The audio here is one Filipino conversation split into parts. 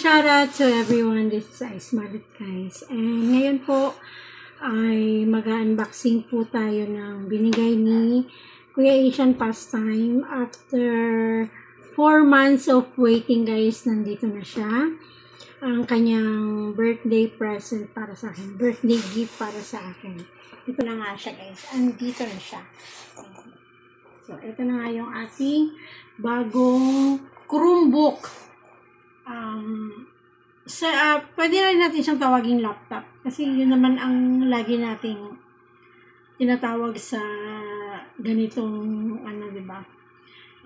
shoutout to everyone. This is Ice Marit, guys. And ngayon po ay mag-unboxing po tayo ng binigay ni Kuya Asian Pastime. After 4 months of waiting, guys, nandito na siya. Ang kanyang birthday present para sa akin. Birthday gift para sa akin. Ito na nga siya, guys. Andito na siya. So, ito na nga yung ating bagong Chromebook. Pwede rin natin siyang tawaging laptop kasi yun naman ang lagi nating tinatawag sa ganitong di ba?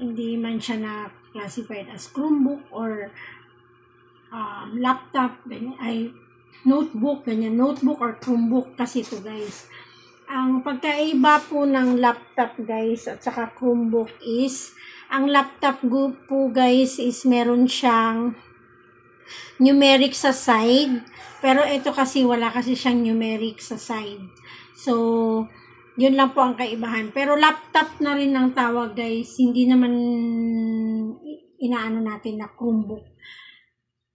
Hindi man siya na classified as Chromebook or laptop, ganyan, ay notebook, ganyan, notebook or Chromebook kasi ito, guys. Ang pagkaiba po ng laptop, guys, at saka Chromebook is, ang laptop po, guys, is meron siyang numeric sa side, pero ito kasi wala kasi siyang numeric sa side. So, yun lang po ang kaibahan. Pero laptop na rin ang tawag, guys. Hindi naman inaano natin na Chromebook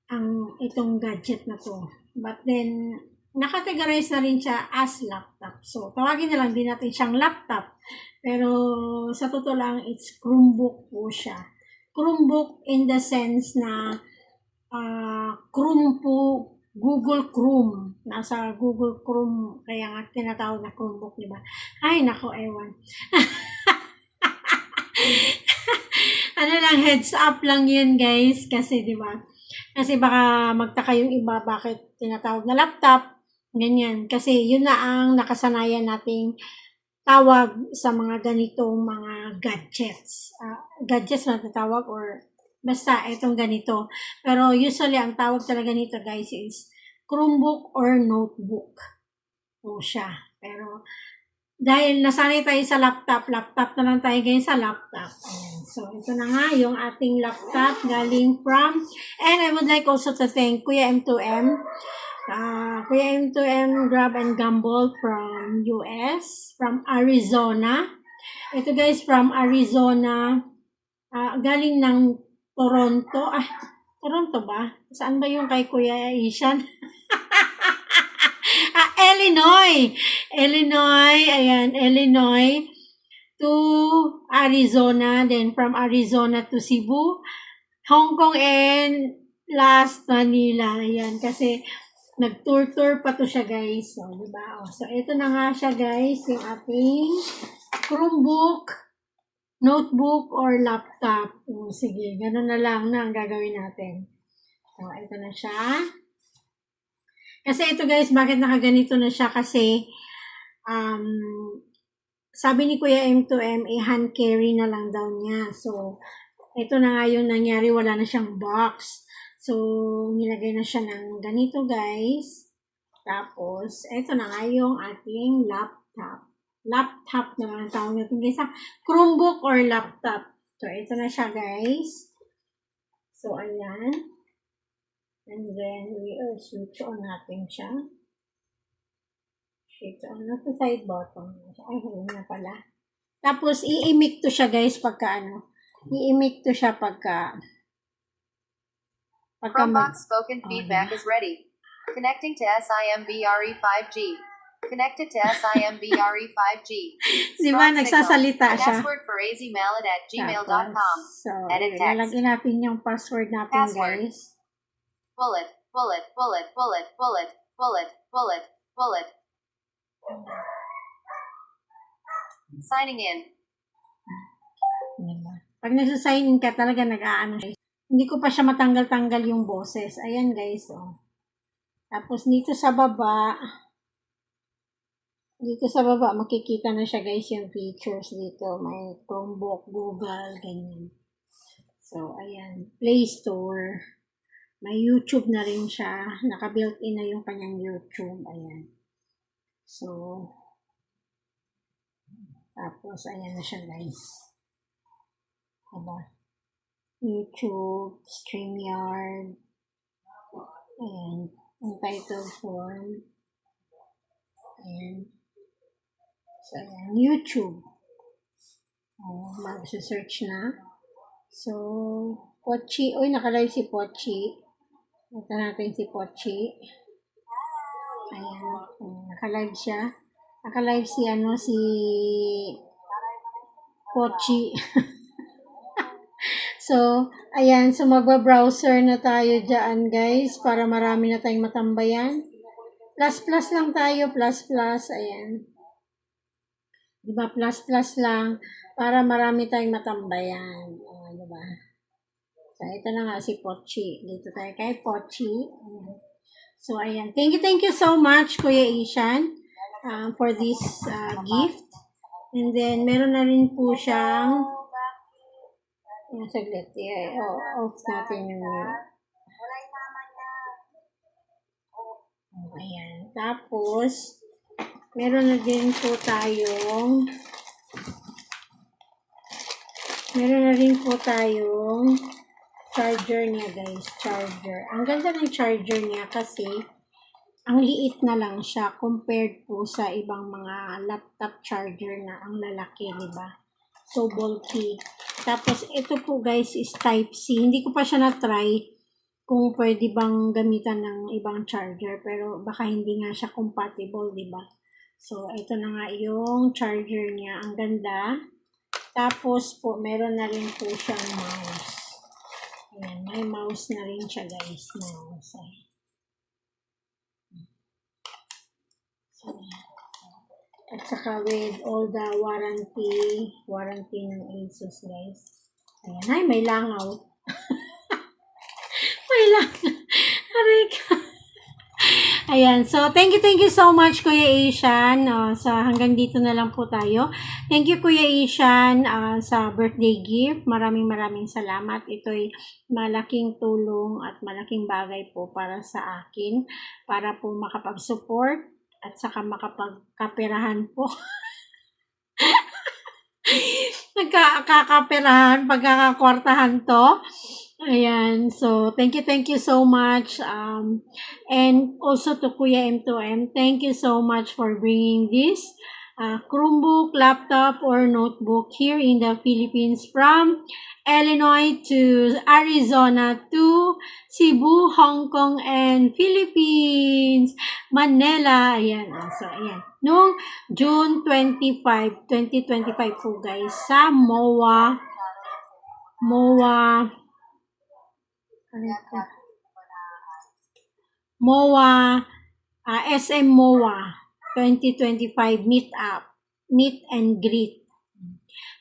ang itong gadget na to. But then, nakategorize na rin siya as laptop. So, tawagin na lang din natin siyang laptop. Pero, sa totoo lang, it's Chromebook po siya. Chromebook in the sense na Chrome po, Google Chrome. Nasa Google Chrome, kaya nga tinatawag na Chromebook, di ba? Ay, nako, ewan. Ano lang, heads up lang yun, guys. Kasi, di ba? Kasi baka magtaka yung iba bakit tinatawag na laptop. Ganyan. Kasi yun na ang nakasanayan nating tawag sa mga ganitong mga gadgets. Gadgets na tatawag or basta itong ganito. Pero usually ang tawag talaga nito, guys, is Chromebook or notebook. O siya. Pero dahil nasanay tayo sa laptop na lang tayo ngayon sa laptop. Ayan. So, ito na nga yung ating laptop galing from, and I would like also to thank Kuya M2M. Kuya M2M Grab and Gamble from US, from Arizona. Ito, guys, from Arizona. Galing ng Toronto. Toronto ba? Saan ba yung kay Kuya Asian? Illinois. Ayan, Illinois to Arizona, then from Arizona to Cebu, Hong Kong, and last Manila. Ayan, kasi nag-tour pa to siya, guys. So, diba? So, ito na nga siya, guys, yung ating Chromebook, notebook, or laptop. Sige, ganun na lang na ang gagawin natin. So, ito na siya. Kasi ito, guys, bakit nakaganito na siya? Kasi, sabi ni Kuya M2M, hand carry na lang daw niya. So, ito na nga yung nangyari, wala na siyang box. So, nilagay na siya ng ganito, guys. Tapos, ito na nga yung ating laptop. Laptop na lang tawag natin, guys. Chromebook or laptop. So, ito na siya, guys. So, ayan. And then, we switch on natin siya. Switch on na sa side button. Ay, yun na pala. Tapos, i-imic to siya, guys, pagka i-imic to siya pagka Chromebox spoken feedback is ready. Connecting to SIMBRE 5G. Connected to SIMBRE 5G. Di ba, nagsasalita siya. Password for azmalad@gmail.com. So, Edit text. lalagyan natin yung password natin, Password. guys. Bullet. Signing in. Diba? Pag nagsasign in ka, talaga nag-aano siya. Hindi ko pa siya matanggal-tanggal yung boses. Ayan, guys, oh. Tapos, dito sa baba, makikita na siya, guys, yung features dito. May Chromebook, Google, ganyan. So, ayan. Play Store. May YouTube na rin siya. Naka-built-in na yung kanyang YouTube. Ayan. So, tapos, ayan na siya, guys. Diba? YouTube, StreamYard. Ayan. Ang title form. Ayan. So, ayan. YouTube. Mag-search na. So, Pochi. Uy, nakalive si Pochi. Ito natin si Pochi. Ayan. Naka-live siya. Naka-live si Pochi. So, ayan. So, magba-browser na tayo dyan, guys. Para marami na tayong matambayan. Plus lang tayo. Plus. Ayan. Diba? Plus lang. Para marami tayong matambayan. O, diba? So, ito na nga si Pochi. Dito tayo kay Pochi. Ayan. So, ayan. Thank you so much, Kuya Ishan, for this gift. And then, meron na rin po siyang saglit. Yeah, off natin yung ayan. Tapos, meron na rin po tayong charger niya, guys. Charger. Ang ganda ng charger niya kasi ang liit na lang siya compared po sa ibang mga laptop charger na ang lalaki, di ba? So, bulky. Tapos, ito po, guys, is Type-C. Hindi ko pa siya na-try kung pwede bang gamitan ng ibang charger. Pero, baka hindi nga siya compatible, di ba? So, ito na nga yung charger niya. Ang ganda. Tapos po, meron na rin po siyang mouse. Ayan, may mouse na rin siya, guys. Mouse. So, at saka with all the warranty ng Asus, guys. Ayan, ay, may langaw. May langaw. Aray ka. Ayan, so thank you so much, Kuya Ishan. So hanggang dito na lang po tayo. Thank you, Kuya Ishan, sa birthday gift. Maraming salamat. Ito'y malaking tulong at malaking bagay po para sa akin. Para po makapag-support at saka makapagkaperahan po. Nagkakaperahan, pagkakakwartahan to. Ayan, so thank you so much. And also to Kuya M2M, thank you so much for bringing this Chromebook, laptop, or notebook here in the Philippines from Illinois to Arizona to Cebu, Hong Kong, and Philippines, Manila. Ayan, so ayan. Noong June 25, 2025 po, guys, sa MOA SM MOA 2025 meet and greet.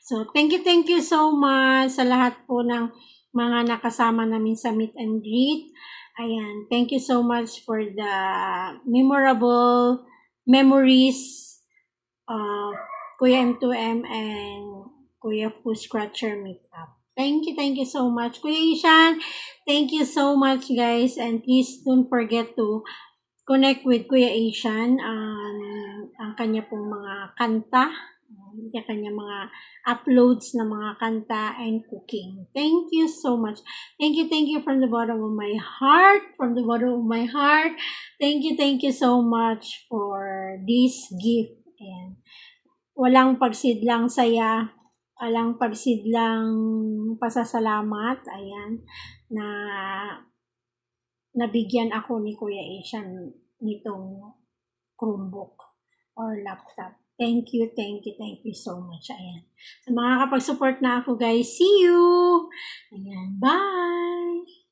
So, thank you so much sa lahat po ng mga nakasama namin sa meet and greet. Ayan, thank you so much for the memorable memories of Kuya M2M and Kuya Foo Scratcher Meetup. Thank you so much, Kuya Ishan. Thank you so much, guys. And please don't forget to connect with Kuya Ishan. Ang kanya pong mga kanta, ang kanya mga uploads na mga kanta and cooking. Thank you so much. Thank you from the bottom of my heart. From the bottom of my heart. Thank you so much for this gift. And walang pagsidlang saya. Walang pagsidlang pasasalamat, ayan, na nabigyan ako ni Kuya Ishan nitong Chromebook or laptop. Thank you so much, ayan. Sa mga kapag-support na ako, guys, see you! Ayan, bye!